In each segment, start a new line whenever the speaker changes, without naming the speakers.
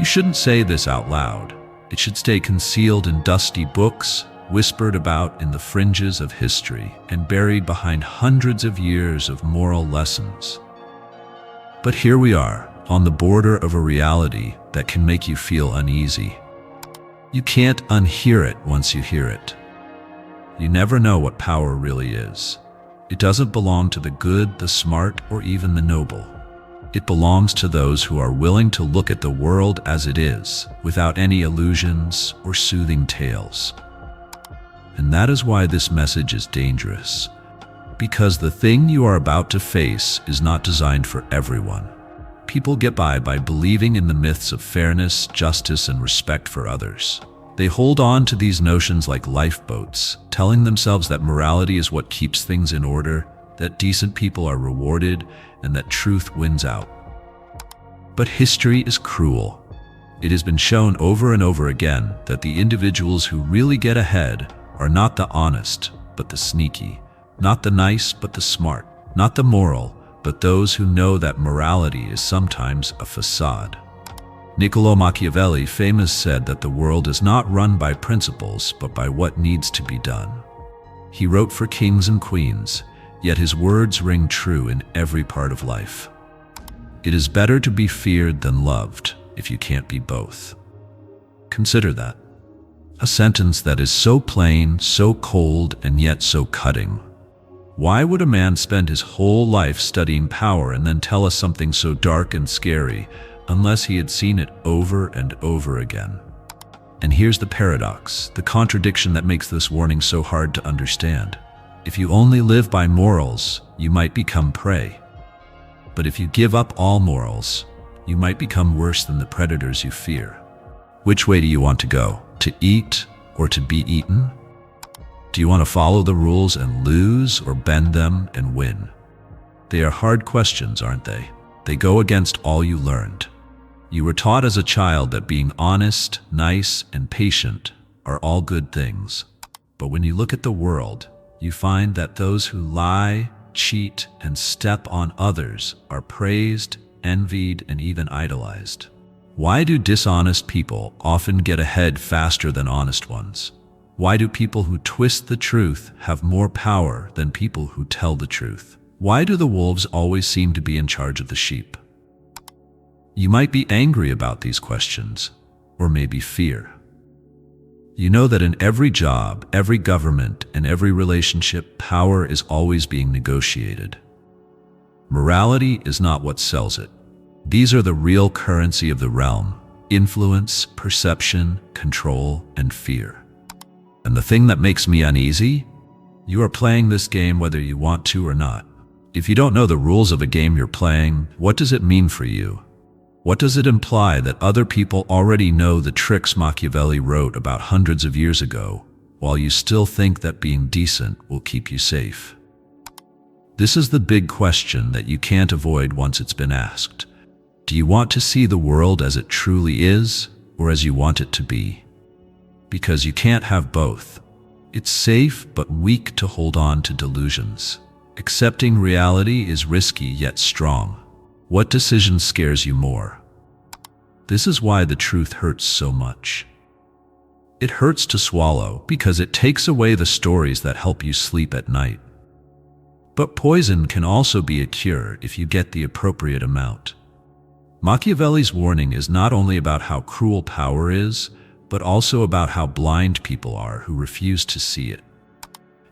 You shouldn't say this out loud. It should stay concealed in dusty books, whispered about in the fringes of history, and buried behind hundreds of years of moral lessons. But here we are, on the border of a reality that can make you feel uneasy. You can't unhear it once you hear it. You never know what power really is. It doesn't belong to the good, the smart, or even the noble. It belongs to those who are willing to look at the world as it is, without any illusions or soothing tales. And that is why this message is dangerous. Because the thing you are about to face is not designed for everyone. People get by believing in the myths of fairness, justice, and respect for others. They hold on to these notions like lifeboats, telling themselves that morality is what keeps things in order, that decent people are rewarded, and that truth wins out. But history is cruel. It has been shown over and over again that the individuals who really get ahead are not the honest, but the sneaky, not the nice, but the smart, not the moral, but those who know that morality is sometimes a facade. Niccolo Machiavelli famously said that the world is not run by principles, but by what needs to be done. He wrote for kings and queens, yet his words ring true in every part of life. It is better to be feared than loved if you can't be both. Consider that. A sentence that is so plain, so cold, and yet so cutting. Why would a man spend his whole life studying power and then tell us something so dark and scary, unless he had seen it over and over again? And here's the paradox, the contradiction that makes this warning so hard to understand. If you only live by morals, you might become prey. But if you give up all morals, you might become worse than the predators you fear. Which way do you want to go? To eat or to be eaten? Do you want to follow the rules and lose, or bend them and win? They are hard questions, aren't they? They go against all you learned. You were taught as a child that being honest, nice, and patient are all good things. But when you look at the world, you find that those who lie, cheat, and step on others are praised, envied, and even idolized. Why do dishonest people often get ahead faster than honest ones? Why do people who twist the truth have more power than people who tell the truth? Why do the wolves always seem to be in charge of the sheep? You might be angry about these questions, or maybe fear. You know that in every job, every government, and every relationship, power is always being negotiated. Morality is not what sells it. These are the real currency of the realm: influence, perception, control, and fear. And the thing that makes me uneasy? You are playing this game whether you want to or not. If you don't know the rules of a game you're playing, what does it mean for you? What does it imply that other people already know the tricks Machiavelli wrote about hundreds of years ago, while you still think that being decent will keep you safe? This is the big question that you can't avoid once it's been asked. Do you want to see the world as it truly is, or as you want it to be? Because you can't have both. It's safe but weak to hold on to delusions. Accepting reality is risky yet strong. What decision scares you more? This is why the truth hurts so much. It hurts to swallow because it takes away the stories that help you sleep at night. But poison can also be a cure if you get the appropriate amount. Machiavelli's warning is not only about how cruel power is, but also about how blind people are who refuse to see it.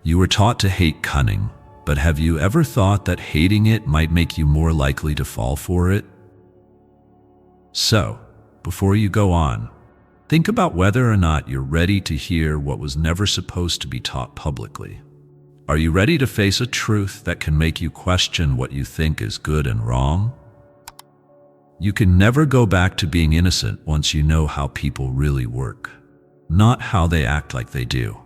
You were taught to hate cunning, but have you ever thought that hating it might make you more likely to fall for it? So, before you go on, think about whether or not you're ready to hear what was never supposed to be taught publicly. Are you ready to face a truth that can make you question what you think is good and wrong? You can never go back to being innocent once you know how people really work, not how they act like they do.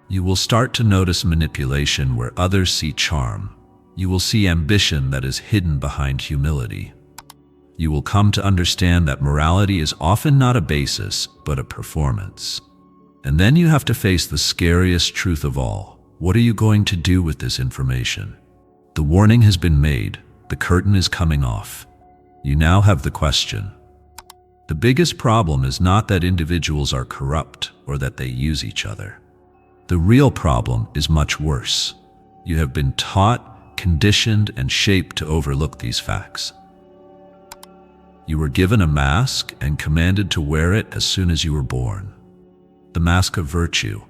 You will start to notice manipulation where others see charm. You will see ambition that is hidden behind humility. You will come to understand that morality is often not a basis, but a performance. And then you have to face the scariest truth of all. What are you going to do with this information? The warning has been made. The curtain is coming off. You now have the question, The biggest problem is not that individuals are corrupt or that they use each other. The real problem is much worse. You have been taught, conditioned, and shaped to overlook these facts. You were given a mask and commanded to wear it as soon as you were born. The mask of virtue,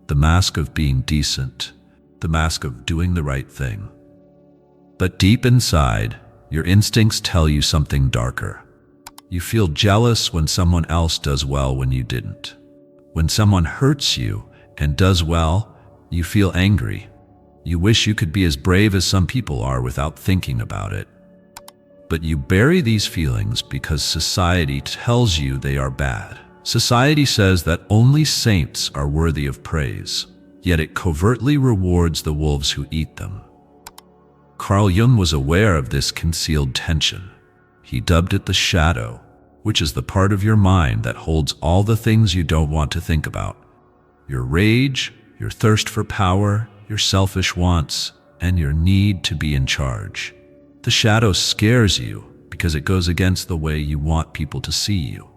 the mask of being decent, the mask of doing the right thing. But deep inside, your instincts tell you something darker. You feel jealous when someone else does well when you didn't. When someone hurts you and does well, you feel angry. You wish you could be as brave as some people are without thinking about it. But you bury these feelings because society tells you they are bad. Society says that only saints are worthy of praise, yet it covertly rewards the wolves who eat them. Carl Jung was aware of this concealed tension. He dubbed it the shadow, which is the part of your mind that holds all the things you don't want to think about. Your rage, your thirst for power, your selfish wants, and your need to be in charge. The shadow scares you because it goes against the way you want people to see you.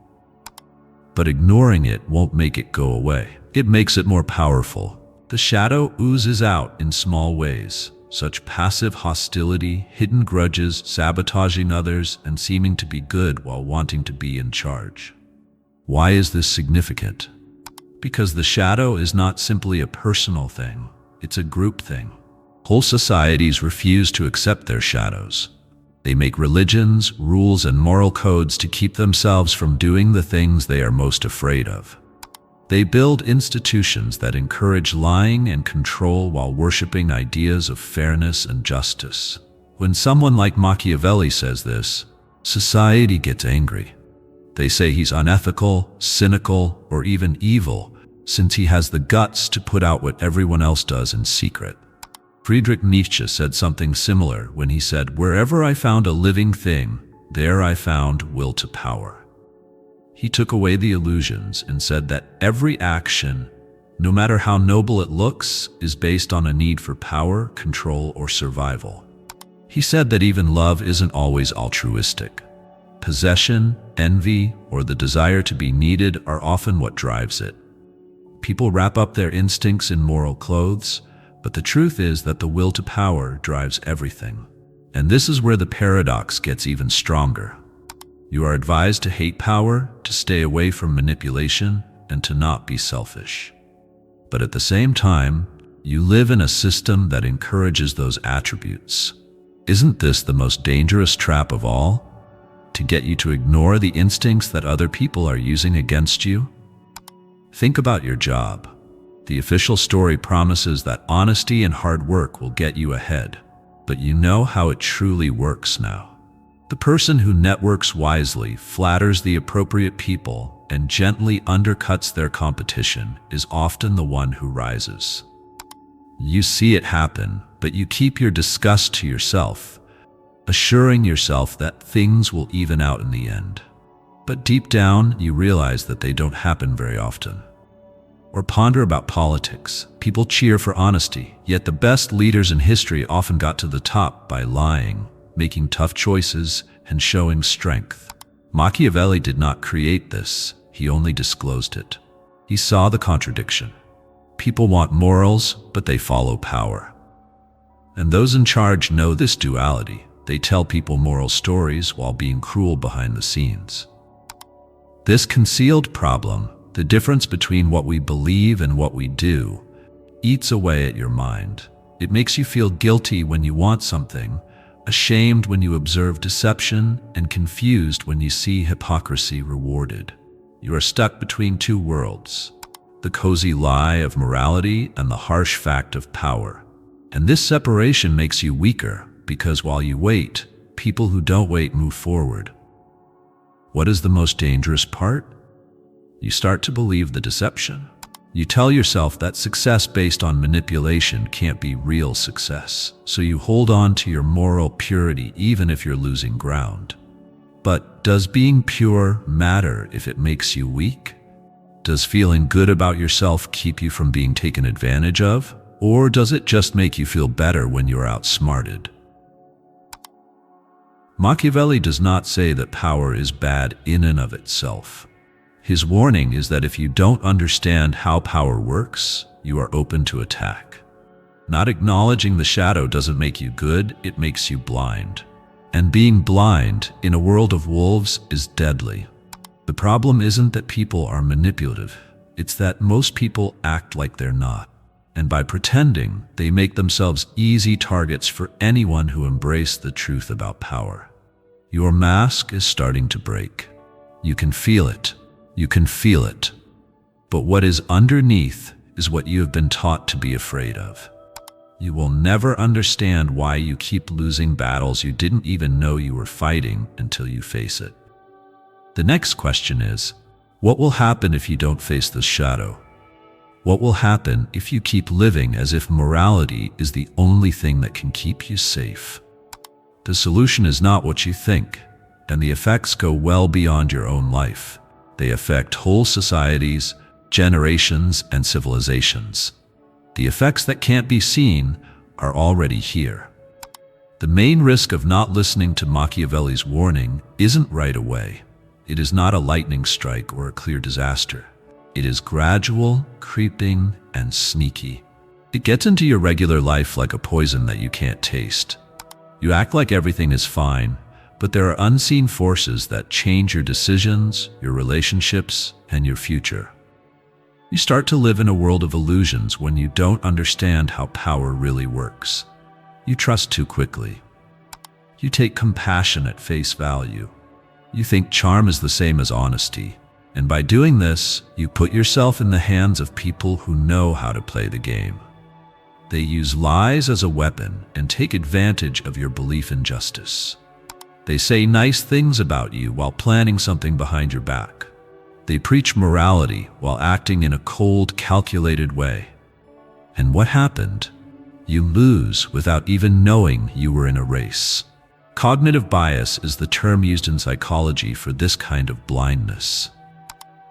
But ignoring it won't make it go away. It makes it more powerful. The shadow oozes out in small ways, such passive hostility, hidden grudges, sabotaging others, and seeming to be good while wanting to be in charge. Why is this significant? Because the shadow is not simply a personal thing, it's a group thing. Whole societies refuse to accept their shadows. They make religions, rules, and moral codes to keep themselves from doing the things they are most afraid of. They build institutions that encourage lying and control while worshiping ideas of fairness and justice. When someone like Machiavelli says this, society gets angry. They say he's unethical, cynical, or even evil, since he has the guts to put out what everyone else does in secret. Friedrich Nietzsche said something similar when he said, "Wherever I found a living thing, there I found will to power." He took away the illusions and said that every action, no matter how noble it looks, is based on a need for power, control, or survival. He said that even love isn't always altruistic. Possession, envy, or the desire to be needed are often what drives it. People wrap up their instincts in moral clothes, but the truth is that the will to power drives everything. And this is where the paradox gets even stronger. You are advised to hate power, to stay away from manipulation, and to not be selfish. But at the same time, you live in a system that encourages those attributes. Isn't this the most dangerous trap of all? To get you to ignore the instincts that other people are using against you? Think about your job. The official story promises that honesty and hard work will get you ahead, but you know how it truly works now. The person who networks wisely, flatters the appropriate people, and gently undercuts their competition is often the one who rises. You see it happen, but you keep your disgust to yourself, assuring yourself that things will even out in the end. But deep down, you realize that they don't happen very often. Or ponder about politics. People cheer for honesty, yet the best leaders in history often got to the top by lying, making tough choices, and showing strength. Machiavelli did not create this, he only disclosed it. He saw the contradiction. People want morals, but they follow power. And those in charge know this duality. They tell people moral stories while being cruel behind the scenes. This concealed problem, the difference between what we believe and what we do, eats away at your mind. It makes you feel guilty when you want something, ashamed when you observe deception, and confused when you see hypocrisy rewarded. You are stuck between two worlds, the cozy lie of morality and the harsh fact of power. And this separation makes you weaker, because while you wait, people who don't wait move forward. What is the most dangerous part? You start to believe the deception. You tell yourself that success based on manipulation can't be real success, so you hold on to your moral purity even if you're losing ground. But does being pure matter if it makes you weak? Does feeling good about yourself keep you from being taken advantage of? Or does it just make you feel better when you're outsmarted? Machiavelli does not say that power is bad in and of itself. His warning is that if you don't understand how power works, you are open to attack. Not acknowledging the shadow doesn't make you good, it makes you blind. And being blind in a world of wolves is deadly. The problem isn't that people are manipulative, it's that most people act like they're not. And by pretending, they make themselves easy targets for anyone who embraces the truth about power. Your mask is starting to break. You can feel it. You can feel it. But what is underneath is what you have been taught to be afraid of. You will never understand why you keep losing battles you didn't even know you were fighting until you face it. The next question is, what will happen if you don't face the shadow? What will happen if you keep living as if morality is the only thing that can keep you safe? The solution is not what you think, and the effects go well beyond your own life. They affect whole societies, generations, and civilizations. The effects that can't be seen are already here. The main risk of not listening to Machiavelli's warning isn't right away. It is not a lightning strike or a clear disaster. It is gradual, creeping, and sneaky. It gets into your regular life like a poison that you can't taste. You act like everything is fine, but there are unseen forces that change your decisions, your relationships, and your future. You start to live in a world of illusions when you don't understand how power really works. You trust too quickly. You take compassion at face value. You think charm is the same as honesty. And by doing this, you put yourself in the hands of people who know how to play the game. They use lies as a weapon and take advantage of your belief in justice. They say nice things about you while planning something behind your back. They preach morality while acting in a cold, calculated way. And what happened? You lose without even knowing you were in a race. Cognitive bias is the term used in psychology for this kind of blindness.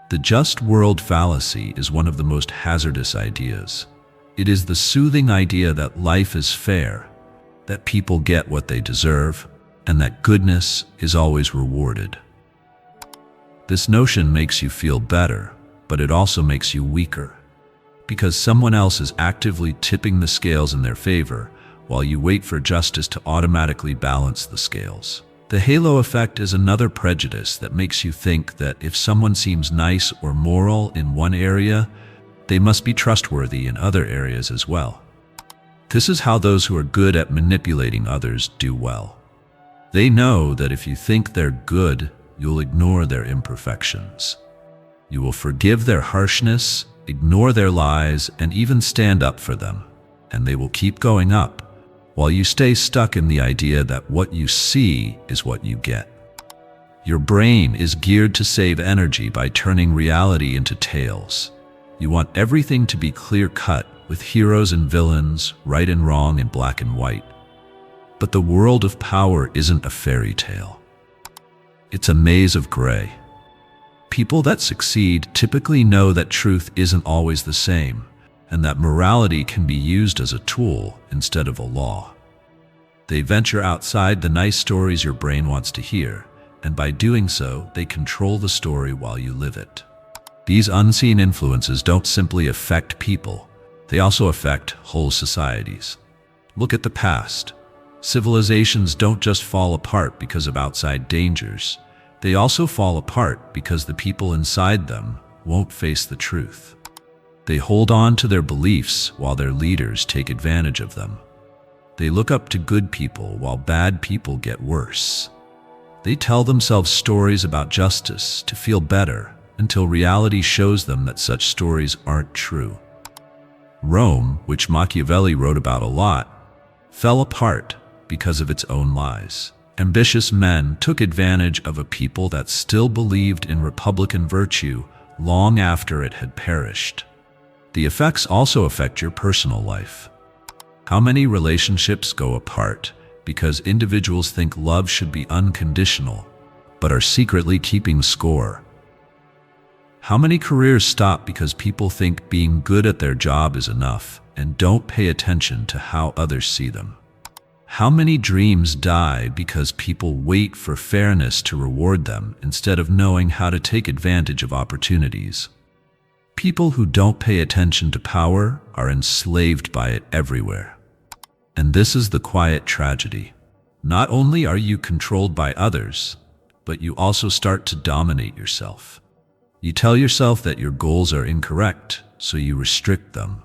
The just world fallacy is one of the most hazardous ideas. It is the soothing idea that life is fair, that people get what they deserve, and that goodness is always rewarded. This notion makes you feel better, but it also makes you weaker, because someone else is actively tipping the scales in their favor while you wait for justice to automatically balance the scales. The halo effect is another prejudice that makes you think that if someone seems nice or moral in one area, they must be trustworthy in other areas as well. This is how those who are good at manipulating others do well. They know that if you think they're good, you'll ignore their imperfections. You will forgive their harshness, ignore their lies, and even stand up for them. And they will keep going up, while you stay stuck in the idea that what you see is what you get. Your brain is geared to save energy by turning reality into tales. You want everything to be clear-cut, with heroes and villains, right and wrong, and black and white. But the world of power isn't a fairy tale. It's a maze of gray. People that succeed typically know that truth isn't always the same, and that morality can be used as a tool instead of a law. They venture outside the nice stories your brain wants to hear, and by doing so, they control the story while you live it. These unseen influences don't simply affect people, they also affect whole societies. Look at the past. Civilizations don't just fall apart because of outside dangers. They also fall apart because the people inside them won't face the truth. They hold on to their beliefs while their leaders take advantage of them. They look up to good people while bad people get worse. They tell themselves stories about justice to feel better until reality shows them that such stories aren't true. Rome, which Machiavelli wrote about a lot, fell apart because of its own lies. Ambitious men took advantage of a people that still believed in republican virtue long after it had perished. The effects also affect your personal life. How many relationships go apart because individuals think love should be unconditional, but are secretly keeping score? How many careers stop because people think being good at their job is enough and don't pay attention to how others see them? How many dreams die because people wait for fairness to reward them instead of knowing how to take advantage of opportunities? People who don't pay attention to power are enslaved by it everywhere. And this is the quiet tragedy. Not only are you controlled by others, but you also start to dominate yourself. You tell yourself that your goals are incorrect, so you restrict them.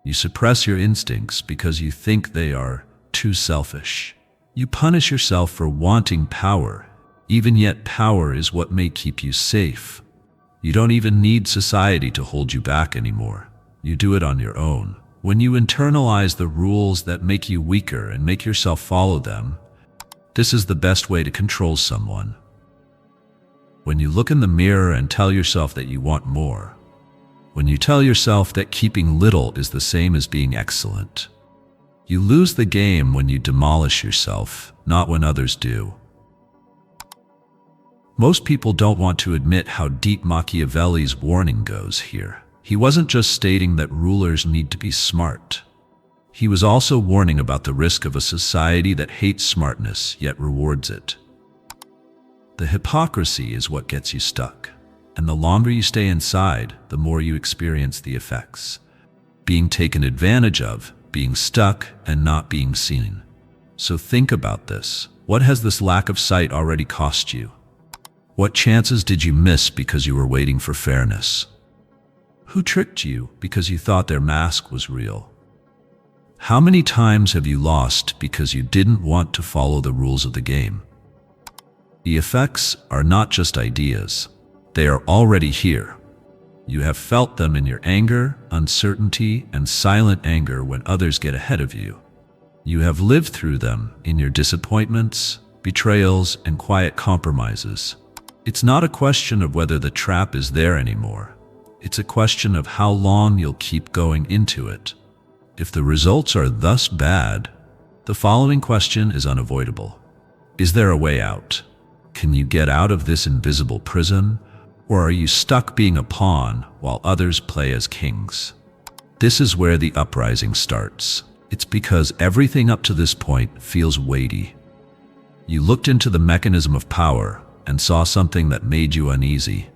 You suppress your instincts because you think they are too selfish. You punish yourself for wanting power, even yet power is what may keep you safe. You don't even need society to hold you back anymore. You do it on your own. When you internalize the rules that make you weaker and make yourself follow them, this is the best way to control someone. When you look in the mirror and tell yourself that you want more. When you tell yourself that keeping little is the same as being excellent. You lose the game when you demolish yourself, not when others do. Most people don't want to admit how deep Machiavelli's warning goes here. He wasn't just stating that rulers need to be smart. He was also warning about the risk of a society that hates smartness yet rewards it. The hypocrisy is what gets you stuck, and the longer you stay inside, the more you experience the effects. Being taken advantage of, being stuck, and not being seen. So think about this. What has this lack of sight already cost you? What chances did you miss because you were waiting for fairness? Who tricked you because you thought their mask was real? How many times have you lost because you didn't want to follow the rules of the game? The effects are not just ideas. They are already here. You have felt them in your anger, uncertainty, and silent anger when others get ahead of you. You have lived through them in your disappointments, betrayals, and quiet compromises. It's not a question of whether the trap is there anymore. It's a question of how long you'll keep going into it. If the results are thus bad, the following question is unavoidable. Is there a way out? Can you get out of this invisible prison? Or are you stuck being a pawn while others play as kings? This is where the uprising starts. It's because everything up to this point feels weighty. You looked into the mechanism of power and saw something that made you uneasy.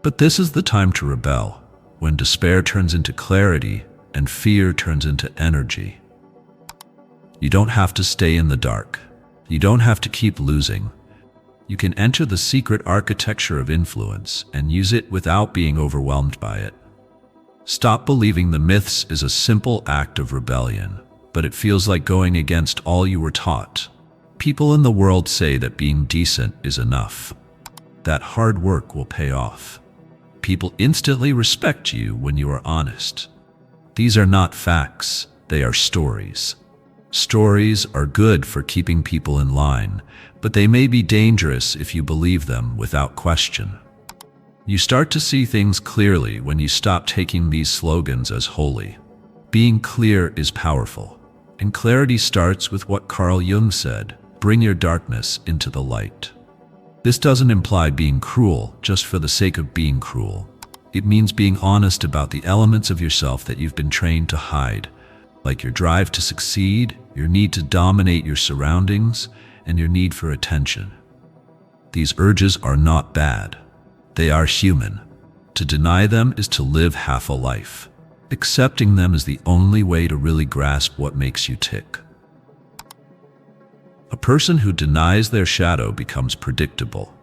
But this is the time to rebel, when despair turns into clarity and fear turns into energy. You don't have to stay in the dark. You don't have to keep losing. You can enter the secret architecture of influence and use it without being overwhelmed by it. Stop believing the myths is a simple act of rebellion, but it feels like going against all you were taught. People in the world say that being decent is enough, that hard work will pay off. People instantly respect you when you are honest. These are not facts, they are stories. Stories are good for keeping people in line, but they may be dangerous if you believe them without question. You start to see things clearly when you stop taking these slogans as holy. Being clear is powerful, and clarity starts with what Carl Jung said, bring your darkness into the light. This doesn't imply being cruel just for the sake of being cruel. It means being honest about the elements of yourself that you've been trained to hide, like your drive to succeed, your need to dominate your surroundings, and your need for attention. These urges are not bad. They are human. To deny them is to live half a life. Accepting them is the only way to really grasp what makes you tick. A person who denies their shadow becomes predictable.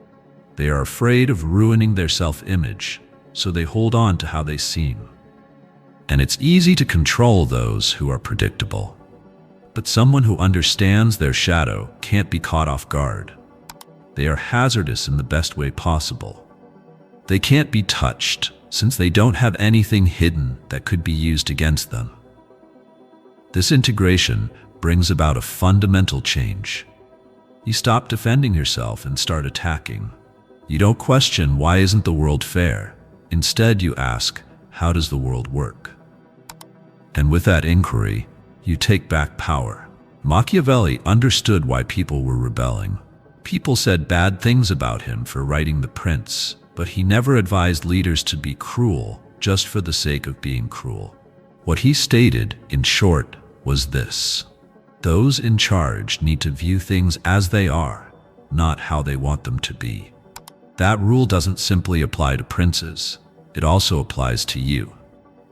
They are afraid of ruining their self-image, so they hold on to how they seem. And it's easy to control those who are predictable. But someone who understands their shadow can't be caught off guard. They are hazardous in the best way possible. They can't be touched, since they don't have anything hidden that could be used against them. This integration brings about a fundamental change. You stop defending yourself and start attacking. You don't question, why isn't the world fair? Instead, you ask, how does the world work? And with that inquiry, you take back power. Machiavelli understood why people were rebelling. People said bad things about him for writing The Prince, but he never advised leaders to be cruel just for the sake of being cruel. What he stated, in short, was this: Those in charge need to view things as they are, not how they want them to be. That rule doesn't simply apply to princes. It also applies to you.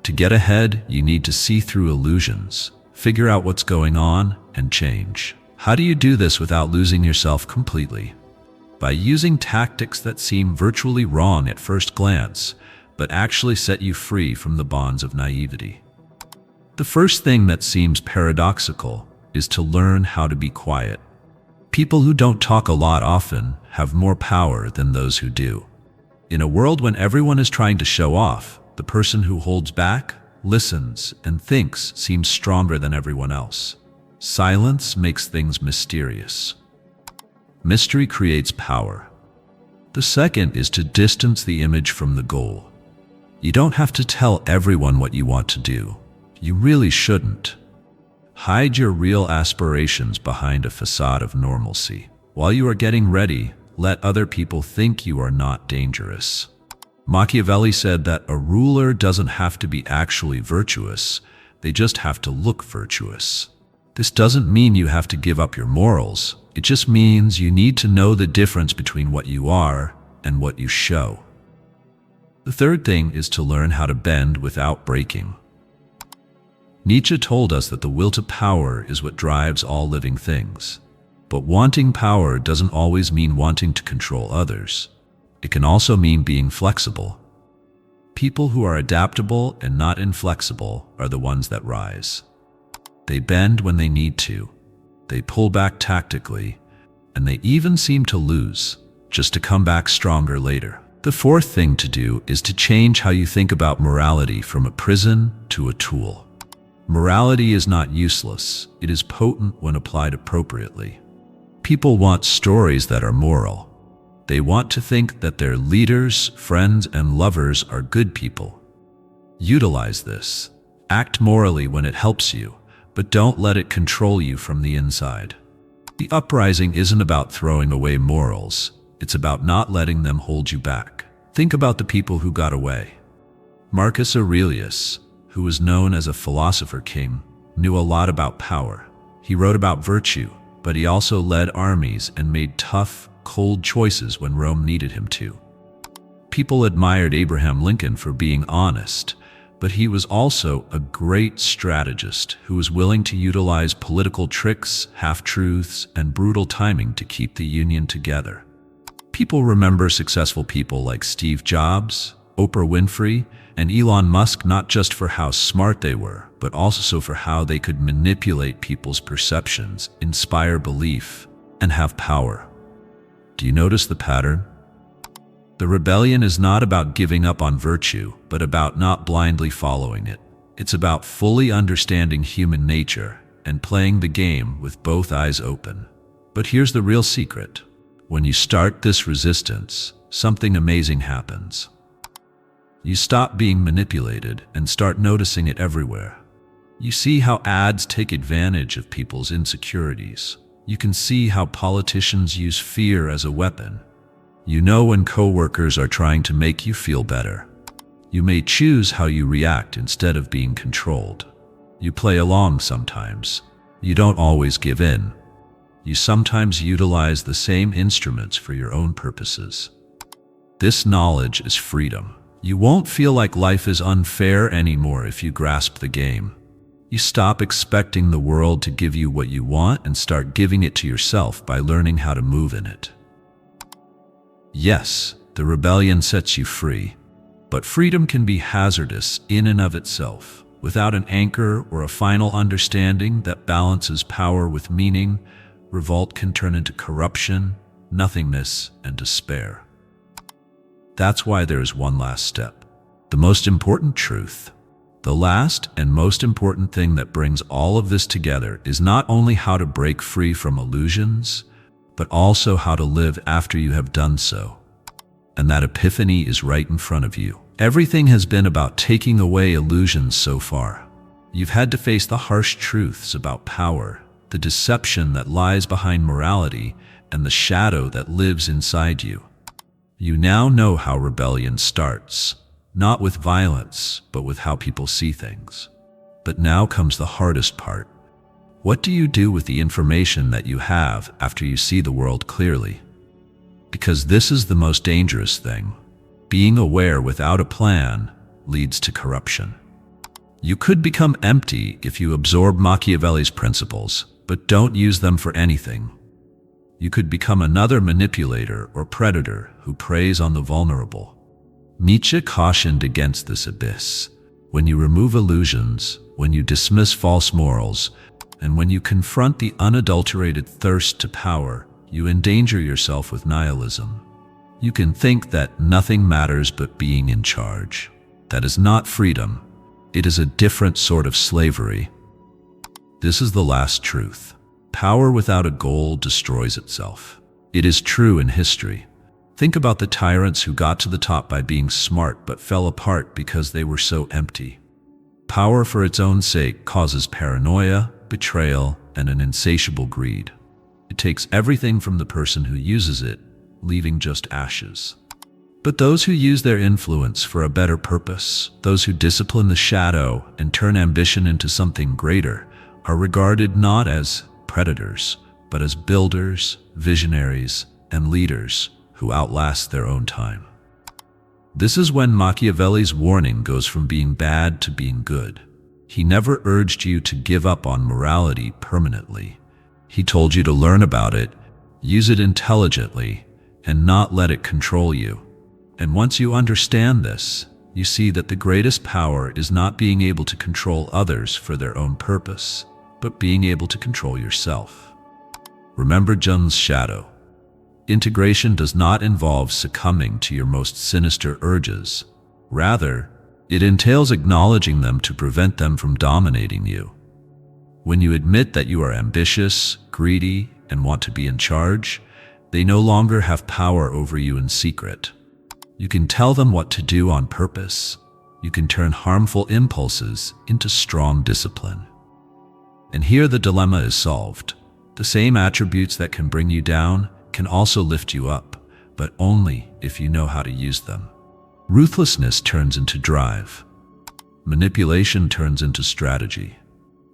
To get ahead, you need to see through illusions, figure out what's going on, and change. How do you do this without losing yourself completely? By using tactics that seem virtually wrong at first glance, but actually set you free from the bonds of naivety. The first thing that seems paradoxical is to learn how to be quiet. People who don't talk a lot often have more power than those who do. In a world when everyone is trying to show off, the person who holds back, listens, and thinks seems stronger than everyone else. Silence makes things mysterious. Mystery creates power. The second is to distance the image from the goal. You don't have to tell everyone what you want to do. You really shouldn't. Hide your real aspirations behind a facade of normalcy. While you are getting ready, let other people think you are not dangerous. Machiavelli said that a ruler doesn't have to be actually virtuous, they just have to look virtuous. This doesn't mean you have to give up your morals. It just means you need to know the difference between what you are and what you show. The third thing is to learn how to bend without breaking. Nietzsche told us that the will to power is what drives all living things. But wanting power doesn't always mean wanting to control others. It can also mean being flexible. People who are adaptable and not inflexible are the ones that rise. They bend when they need to. They pull back tactically, and they even seem to lose, just to come back stronger later. The fourth thing to do is to change how you think about morality from a prison to a tool. Morality is not useless. It is potent when applied appropriately. People want stories that are moral. They want to think that their leaders, friends, and lovers are good people. Utilize this. Act morally when it helps you, but don't let it control you from the inside. The uprising isn't about throwing away morals. It's about not letting them hold you back. Think about the people who got away. Marcus Aurelius, who was known as a philosopher king, knew a lot about power. He wrote about virtue, but he also led armies and made tough, cold choices when Rome needed him to. People admired Abraham Lincoln for being honest, but he was also a great strategist who was willing to utilize political tricks, half-truths, and brutal timing to keep the Union together. People remember successful people like Steve Jobs, Oprah Winfrey, and Elon Musk not just for how smart they were, but also for how they could manipulate people's perceptions, inspire belief, and have power. Do you notice the pattern? The rebellion is not about giving up on virtue, but about not blindly following it. It's about fully understanding human nature and playing the game with both eyes open. But here's the real secret. When you start this resistance, something amazing happens. You stop being manipulated and start noticing it everywhere. You see how ads take advantage of people's insecurities. You can see how politicians use fear as a weapon. You know when coworkers are trying to make you feel better. You may choose how you react instead of being controlled. You play along sometimes. You don't always give in. You sometimes utilize the same instruments for your own purposes. This knowledge is freedom. You won't feel like life is unfair anymore if you grasp the game. You stop expecting the world to give you what you want and start giving it to yourself by learning how to move in it. Yes, the rebellion sets you free, but freedom can be hazardous in and of itself. Without an anchor or a final understanding that balances power with meaning, revolt can turn into corruption, nothingness, and despair. That's why there is one last step. The most important truth. The last and most important thing that brings all of this together is not only how to break free from illusions, but also how to live after you have done so. And that epiphany is right in front of you. Everything has been about taking away illusions so far. You've had to face the harsh truths about power, the deception that lies behind morality, and the shadow that lives inside you. You now know how rebellion starts, not with violence, but with how people see things. But now comes the hardest part. What do you do with the information that you have after you see the world clearly? Because this is the most dangerous thing. Being aware without a plan leads to corruption. You could become empty if you absorb Machiavelli's principles, but don't use them for anything. You could become another manipulator or predator who preys on the vulnerable. Nietzsche cautioned against this abyss. When you remove illusions, when you dismiss false morals, and when you confront the unadulterated thirst to power, you endanger yourself with nihilism. You can think that nothing matters but being in charge. That is not freedom. It is a different sort of slavery. This is the last truth. Power without a goal destroys itself. It is true in history. Think about the tyrants who got to the top by being smart but fell apart because they were so empty. Power for its own sake causes paranoia, betrayal, and an insatiable greed. It takes everything from the person who uses it, leaving just ashes. But those who use their influence for a better purpose, those who discipline the shadow and turn ambition into something greater, are regarded not as predators, but as builders, visionaries, and leaders who outlast their own time. This is when Machiavelli's warning goes from being bad to being good. He never urged you to give up on morality permanently. He told you to learn about it, use it intelligently, and not let it control you. And once you understand this, you see that the greatest power is not being able to control others for their own purpose, but being able to control yourself. Remember Jung's shadow. Integration does not involve succumbing to your most sinister urges. Rather, it entails acknowledging them to prevent them from dominating you. When you admit that you are ambitious, greedy, and want to be in charge, they no longer have power over you in secret. You can tell them what to do on purpose. You can turn harmful impulses into strong discipline. And here the dilemma is solved. The same attributes that can bring you down can also lift you up, but only if you know how to use them. Ruthlessness turns into drive. Manipulation turns into strategy.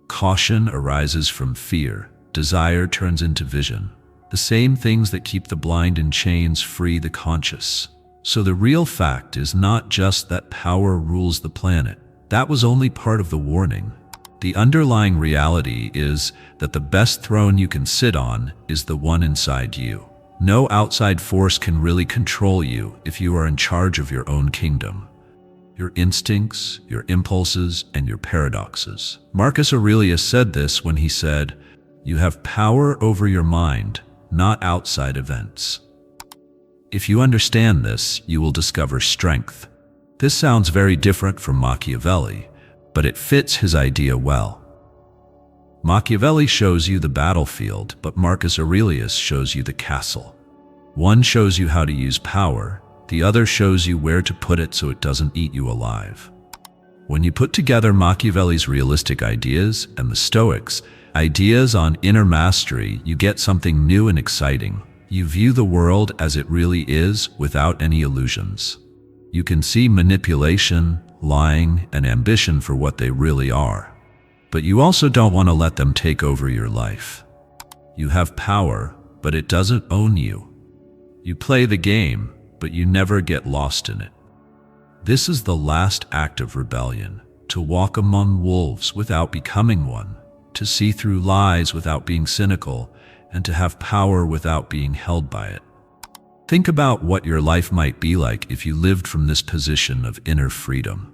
Caution arises from fear. Desire turns into vision. The same things that keep the blind in chains free the conscious. So the real fact is not just that power rules the planet. That was only part of the warning. The underlying reality is that the best throne you can sit on is the one inside you. No outside force can really control you if you are in charge of your own kingdom. Your instincts, your impulses, and your paradoxes. Marcus Aurelius said this when he said, "You have power over your mind, not outside events." If you understand this, you will discover strength. This sounds very different from Machiavelli, but it fits his idea well. Machiavelli shows you the battlefield, but Marcus Aurelius shows you the castle. One shows you how to use power, the other shows you where to put it so it doesn't eat you alive. When you put together Machiavelli's realistic ideas and the Stoics' ideas on inner mastery, you get something new and exciting. You view the world as it really is without any illusions. You can see manipulation, lying, and ambition for what they really are. But you also don't want to let them take over your life. You have power, but it doesn't own you. You play the game, but you never get lost in it. This is the last act of rebellion, to walk among wolves without becoming one, to see through lies without being cynical, and to have power without being held by it. Think about what your life might be like if you lived from this position of inner freedom.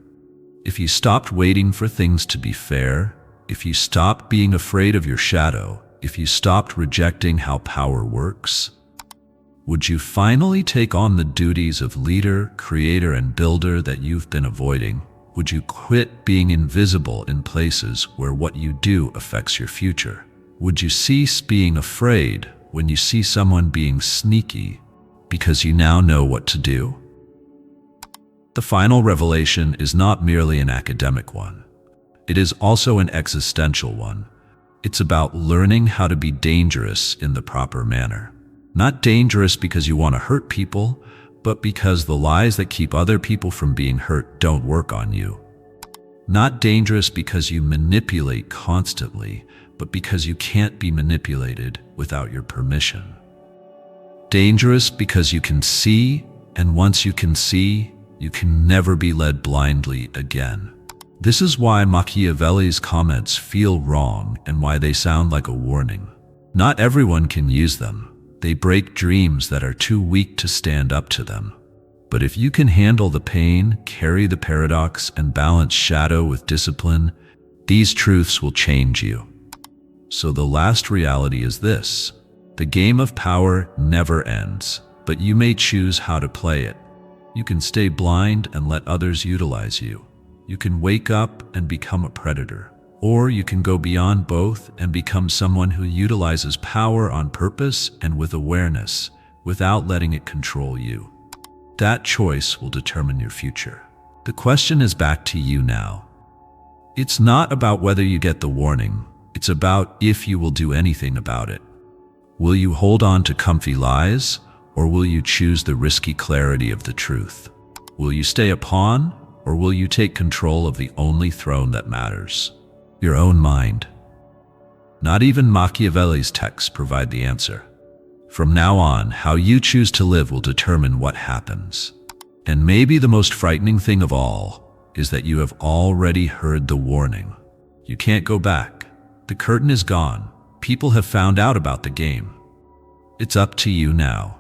If you stopped waiting for things to be fair, if you stopped being afraid of your shadow, if you stopped rejecting how power works, would you finally take on the duties of leader, creator, and builder that you've been avoiding? Would you quit being invisible in places where what you do affects your future? Would you cease being afraid when you see someone being sneaky because you now know what to do? The final revelation is not merely an academic one. It is also an existential one. It's about learning how to be dangerous in the proper manner. Not dangerous because you want to hurt people, but because the lies that keep other people from being hurt don't work on you. Not dangerous because you manipulate constantly, but because you can't be manipulated without your permission. Dangerous because you can see, and once you can see, you can never be led blindly again. This is why Machiavelli's comments feel wrong and why they sound like a warning. Not everyone can use them. They break dreams that are too weak to stand up to them. But if you can handle the pain, carry the paradox, and balance shadow with discipline, these truths will change you. So the last reality is this: the game of power never ends, but you may choose how to play it. You can stay blind and let others utilize you. You can wake up and become a predator. Or you can go beyond both and become someone who utilizes power on purpose and with awareness, without letting it control you. That choice will determine your future. The question is back to you now. It's not about whether you get the warning. It's about if you will do anything about it. Will you hold on to comfy lies, or will you choose the risky clarity of the truth? Will you stay a pawn, or will you take control of the only throne that matters? Your own mind. Not even Machiavelli's texts provide the answer. From now on, how you choose to live will determine what happens. And maybe the most frightening thing of all is that you have already heard the warning. You can't go back. The curtain is gone. People have found out about the game. It's up to you now.